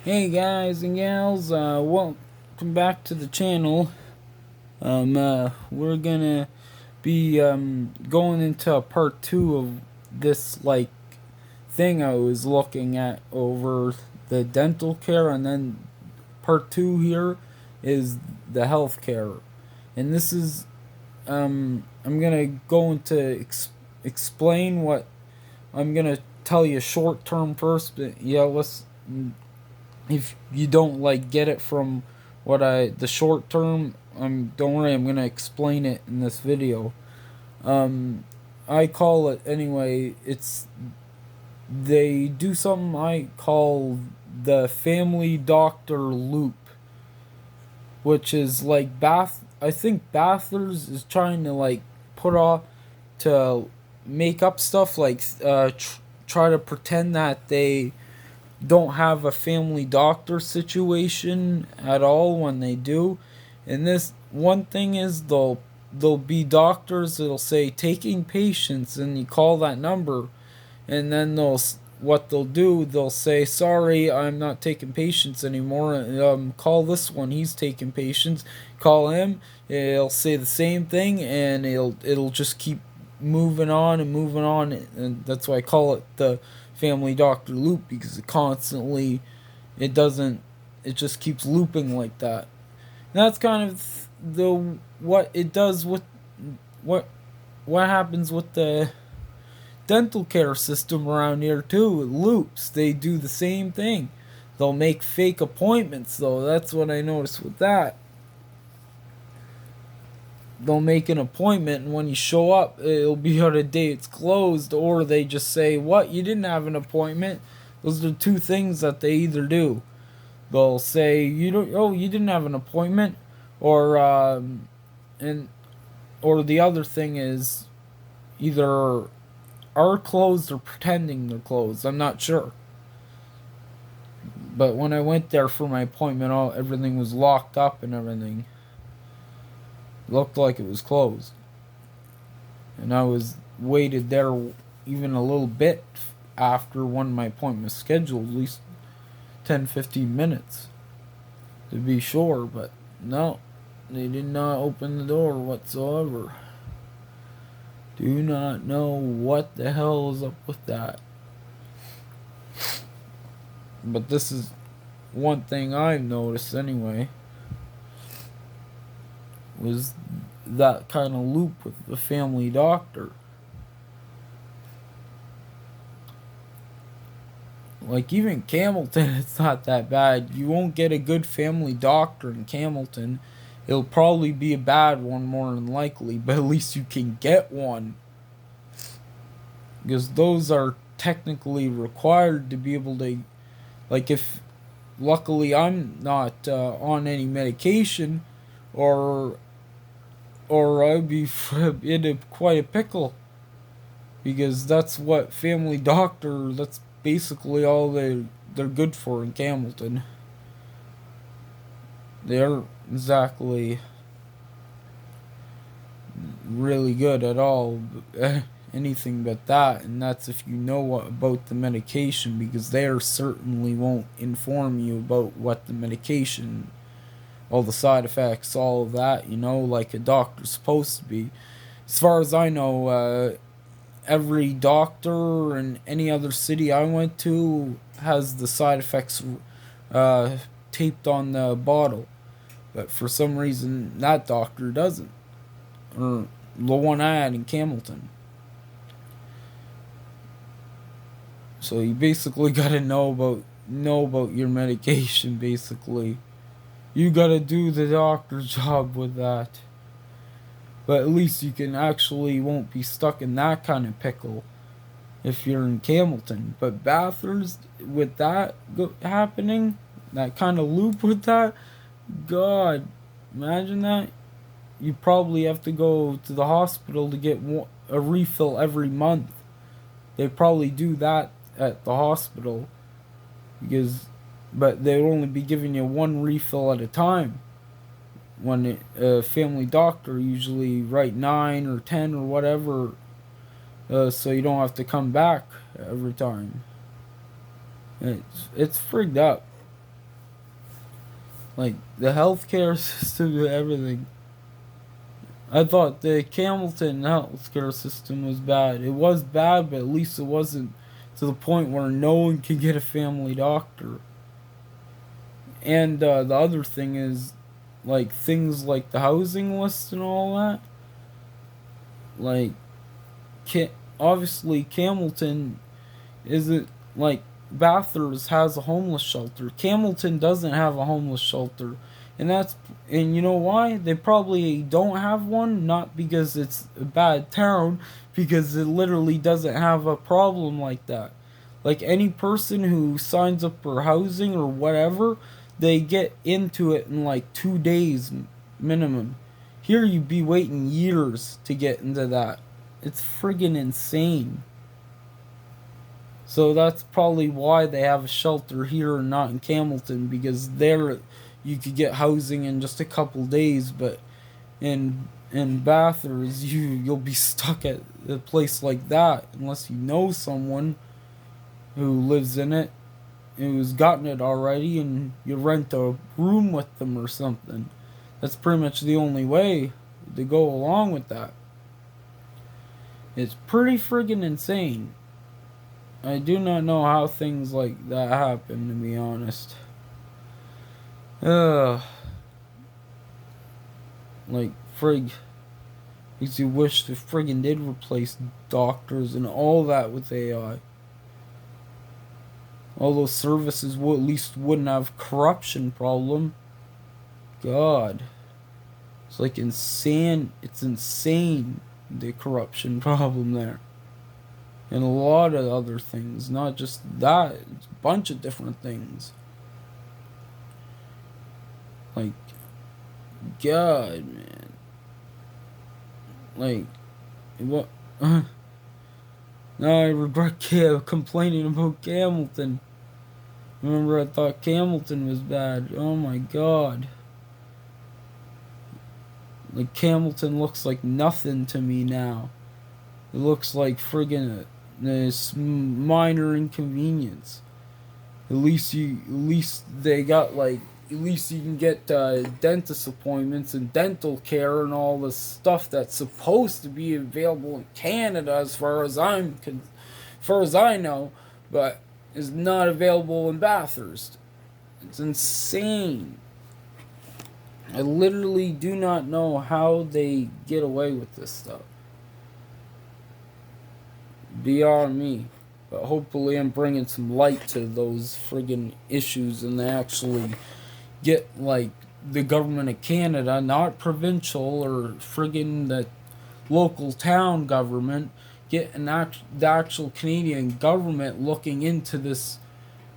Hey guys and gals, welcome back to the channel. We're gonna be going into part 2 of this thing I was looking at over the dental care, and then part 2 here is the health care. And this is I'm gonna go into explain what I'm gonna tell you short term first, but yeah, let's if you don't get it from the short term, don't worry, I'm gonna explain it in this video. I call it anyway. They do something I call the family doctor loop, which is I think Bathurst is trying to put off to make up stuff try to pretend that they don't have a family doctor situation at all when they do. And this one thing is they'll be doctors that'll say taking patients, and you call that number, and then they'll say, sorry, I'm not taking patients anymore. Call this one, he's taking patients. Call him, it'll say the same thing, and it'll just keep moving on and moving on. And that's why I call it the family doctor loop, because it doesn't it just keeps looping like that. And that's kind of what it does with what happens with the dental care system around here too. It loops. They do the same thing. They'll make fake appointments though. That's what I noticed with that. They'll make an appointment, and when you show up, it'll be on a day it's closed, or they just say, what, you didn't have an appointment? Those are the two things that they either do. They'll say, you didn't have an appointment, or and or the other thing is either are closed or pretending they're closed. I'm not sure. But when I went there for my appointment, everything was locked up and everything. It looked like it was closed. And I was waited there even a little bit after when my appointment was scheduled, at least 10-15 minutes to be sure, but no, they did not open the door whatsoever. Do not know what the hell is up with that. But this is one thing I've noticed anyway, was that kind of loop with the family doctor. Like even Campbellton, it's not that bad. You won't get a good family doctor in Campbellton. It'll probably be a bad one more than likely, but at least you can get one. Because those are technically required to be able to, if luckily I'm not on any medication, or I'd be in quite a pickle, because that's what family doctor, that's basically all they're good for in Campbellton. They aren't exactly really good at all, anything but that, and that's if you know what about the medication, because they certainly won't inform you about what the medication, all the side effects, all of that, like a doctor's supposed to be. As far as I know, every doctor in any other city I went to has the side effects taped on the bottle, but for some reason that doctor doesn't, or the one I had in Campbellton. So you basically gotta know about your medication. Basically, you gotta do the doctor's job with that. But at least you won't be stuck in that kind of pickle if you're in Campbellton. But Bathurst, with that happening, that kind of loop with that, God, imagine that. You probably have to go to the hospital to get a refill every month. They probably do that at the hospital, but they would only be giving you one refill at a time. When a family doctor usually write 9 or 10 or whatever, so you don't have to come back every time. It's frigged up. Like the healthcare system and everything. I thought the Camilton healthcare system was bad. It was bad, but at least it wasn't to the point where no one could get a family doctor. And the other thing is, like things like the housing list and all that. Like, obviously Camilton isn't like Bathurst has a homeless shelter. Camilton doesn't have a homeless shelter, and you know why? They probably don't have one, not because it's a bad town, because it literally doesn't have a problem like that. Like any person who signs up for housing or whatever, they get into it in like 2 days minimum. Here you'd be waiting years to get into that. It's friggin' insane. So that's probably why they have a shelter here and not in Camilton, because there you could get housing in just a couple days, but in Bathurst you'll be stuck at a place like that unless you know someone who lives in it, who's gotten it already, and you rent a room with them or something. That's pretty much the only way to go along with that. It's pretty friggin' insane. I do not know how things like that happen, to be honest. Like, frig. Makes you wish they friggin' did replace doctors and all that with AI. All those services at least wouldn't have corruption problem. God. It's like insane. It's insane, the corruption problem there. And a lot of other things, not just that, it's a bunch of different things. Like, God, man. Like, what? Now I regret complaining about Camilton. Remember, I thought Camilton was bad. Oh my God. Like, Camilton looks like nothing to me now. It looks like friggin' this minor inconvenience. At least they got like, at least you can get dentist appointments and dental care and all this stuff that's supposed to be available in Canada, as far as I know, but is not available in Bathurst. It's insane. I literally do not know how they get away with this stuff. Beyond me. But hopefully I'm bringing some light to those friggin' issues, and they actually get, like, the government of Canada, not provincial or friggin' the local town government, get the actual Canadian government looking into this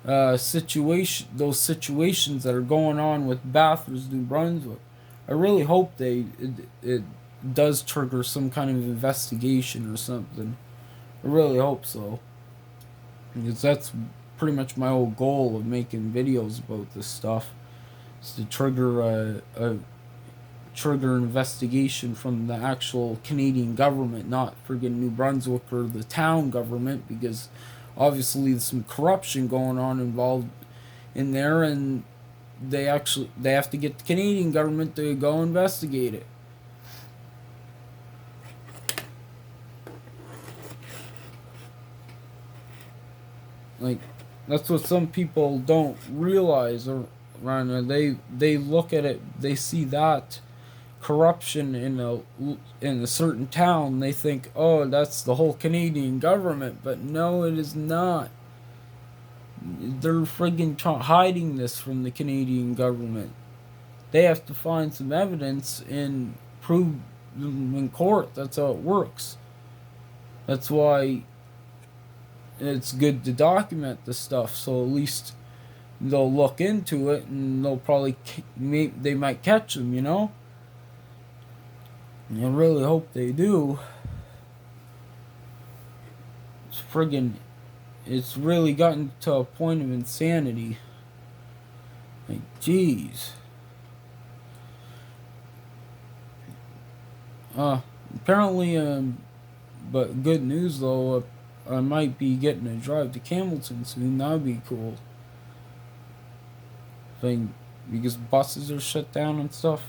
those situations that are going on with Bathurst, New Brunswick. I really hope it does trigger some kind of investigation or something. I really hope so, because that's pretty much my whole goal of making videos about this stuff, is to trigger a trigger investigation from the actual Canadian government, not friggin' New Brunswick or the town government, because obviously there's some corruption going on involved in there, and they have to get the Canadian government to go investigate it. Like, that's what some people don't realize around there. They look at it, they see that corruption in a certain town, they think, oh, that's the whole Canadian government, but no, it is not. They're friggin' hiding this from the Canadian government. They have to find some evidence and prove them in court. That's how it works. That's why it's good to document this stuff, so at least they'll look into it, and they'll probably they might catch them, you know. I really hope they do. It's really gotten to a point of insanity. Like, jeez. Apparently, but good news though, I might be getting a drive to Camilton soon. That'd be cool. If I can because buses are shut down and stuff.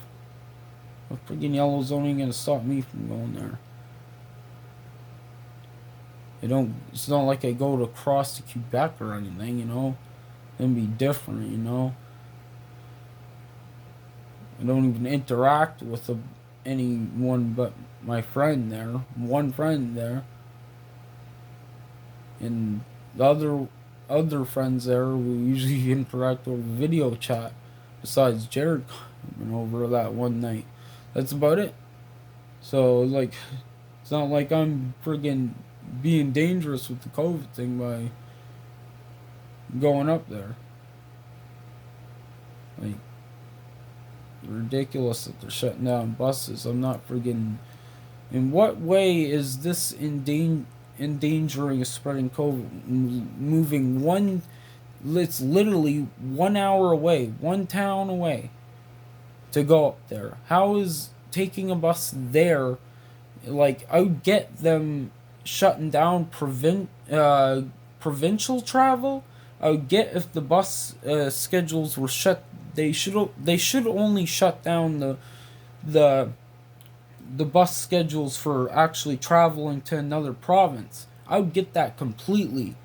A freaking yellow zone ain't gonna stop me from going there. It's not like I go to cross to Quebec or anything, you know. It'd be different, you know. I don't even interact with anyone but my friend there. One friend there. And the other friends there, we usually interact over video chat. Besides Jared coming over that one night. That's about it. So, like, it's not like I'm friggin' being dangerous with the COVID thing by going up there. Like, ridiculous that they're shutting down buses. I'm not friggin'. In what way is this endangering spreading COVID? Moving one. It's literally 1 hour away, one town away, to go up there. How is taking a bus there? Like, I would get them shutting down provincial travel. I would get if the bus schedules were shut. They should only shut down the bus schedules for actually traveling to another province. I would get that completely.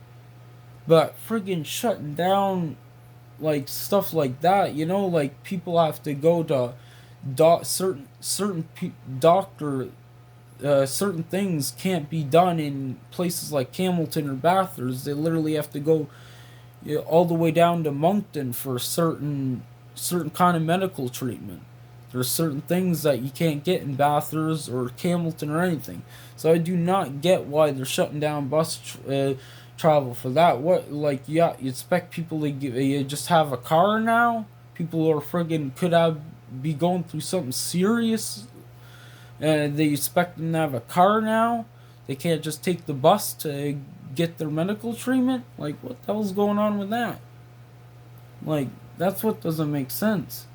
But friggin' shutting down, like, stuff like that, you know, like, people have to go to certain things can't be done in places like Hamilton or Bathurst. They literally have to go, you know, all the way down to Moncton for certain kind of medical treatment. There's certain things that you can't get in Bathurst or Hamilton or anything. So I do not get why they're shutting down bus travel for that. What, like, yeah, you expect people to just have a car now? People are friggin' be going through something serious, and they expect them to have a car now? They can't just take the bus to get their medical treatment? Like, what the hell's going on with that? Like, that's what doesn't make sense.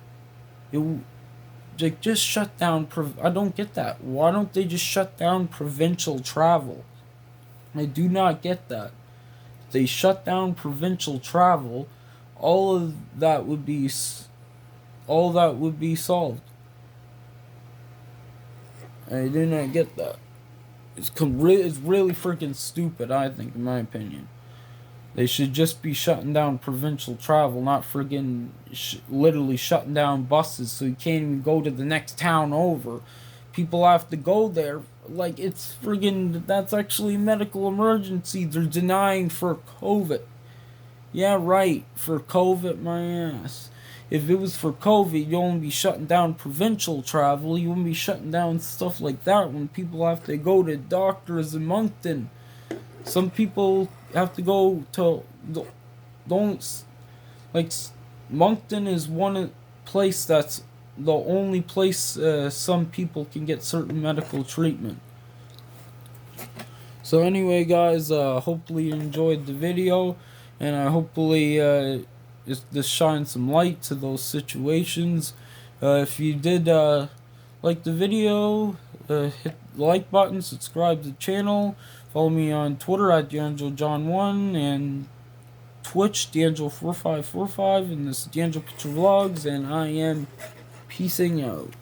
Like, just shut down. I don't get that. Why don't they just shut down provincial travel? I do not get that. If they shut down provincial travel, all that would be solved. I do not get that. It's really freaking stupid, I think, in my opinion. They should just be shutting down provincial travel, not friggin' literally shutting down buses so you can't even go to the next town over. People have to go there. Like, it's friggin', that's actually a medical emergency. They're denying for COVID. Yeah, right, for COVID, my ass. If it was for COVID, you'd only be shutting down provincial travel. You wouldn't be shutting down stuff like that when people have to go to doctors in Moncton. Some people have to go to like, Moncton is one place that's the only place some people can get certain medical treatment. So anyway, guys, hopefully you enjoyed the video, and hopefully this shines some light to those situations. If you did like the video, hit the like button, subscribe to the channel, follow me on Twitter at DeAngeloJohn1 and Twitch D'Angelo4545, and this is D'Angelo Picture Vlogs, and I am peacing out.